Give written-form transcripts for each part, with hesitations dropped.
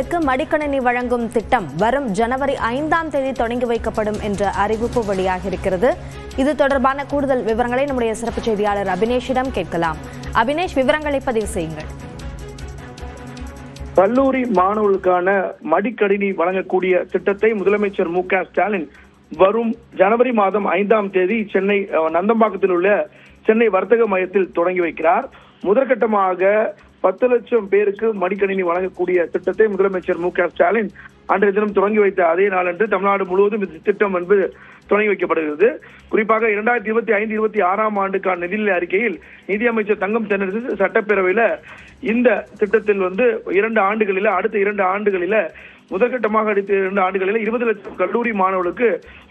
விவரங்களுக்கு மடிக்கணினி வழங்கும் திட்டம் வரும் ஜனவரி 5ஆம் தேதி தொடங்கி வைக்கப்படும் என்ற அறிவிப்பு வெளியாகியிருக்கிறது. இது தொடர்பான கூடுதல் விவரங்களை நம்முடைய சிறப்பு செய்தியாளர் அபினேஷிடம் கேட்கலாம். அபினேஷ், விவரங்களை பதிவு செய்யுங்கள். கல்லூரி மாணவர்களுக்கான மடிக்கணினி வழங்கக்கூடிய திட்டத்தை முதலமைச்சர் மு.க.ஸ்டாலின் வரும் ஜனவரி மாதம் 5ஆம் தேதி சென்னை நந்தம்பாக்கத்தில் உள்ள சென்னை வர்த்தக மையத்தில் தொடங்கி வைக்கிறார். முதற்கட்டமாக 10 லட்சம் பேருக்கு மடிக்கணினி வழங்கக்கூடிய திட்டத்தை முதலமைச்சர் மு.க.ஸ்டாலின் அன்றைய தினம் தொடங்கி வைத்த அதே நாளன்று தமிழ்நாடு முழுவதும் இந்த திட்டம் என்பது தொடங்கி வைக்கப்படுகிறது. குறிப்பாக 2025-26ஆம் ஆண்டுக்கான நிதிநிலை அறிக்கையில் நிதியமைச்சர் தங்கம் தென்னரசு சட்டப்பேரவையில இந்த திட்டத்தில் 2 ஆண்டுகளில அடுத்த 2 ஆண்டுகளில முதற்கட்டமாக அடுத்த 2 ஆண்டுகளில் 20 லட்சம் கல்லூரி மாணவர்களுக்கு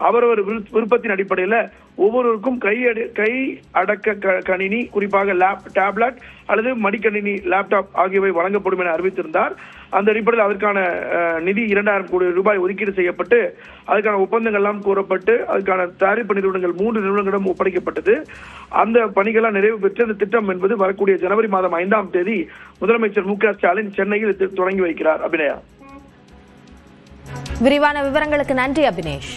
அவரவர் விருப்பத்தின் அடிப்படையில் ஒவ்வொருவருக்கும் கை அடக்க கணினி, குறிப்பாக டேப்லெட் அல்லது மடிக்கணினி லேப்டாப் ஆகியவை வழங்கப்படும் என அறிவித்திருந்தார். அந்த அடிப்படையில் அதற்கான நிதி 2000 கோடி ரூபாய் ஒதுக்கீடு செய்யப்பட்டு அதுக்கான ஒப்பந்தங்கள் எல்லாம் கூறப்பட்டு அதுக்கான தயாரிப்பு நிறுவனங்கள் 3 நிறுவனங்களிடம் ஒப்படைக்கப்பட்டது. அந்த பணிகளால் நிறைவு பெற்று அந்த திட்டம் என்பது வரக்கூடிய ஜனவரி மாதம் 5ஆம் தேதி முதலமைச்சர் மு.க.ஸ்டாலின் சென்னையில் தொடங்கி வைக்கிறார். அபிநயா, விரிவான விவரங்களுக்கு நன்றி அபினேஷ்.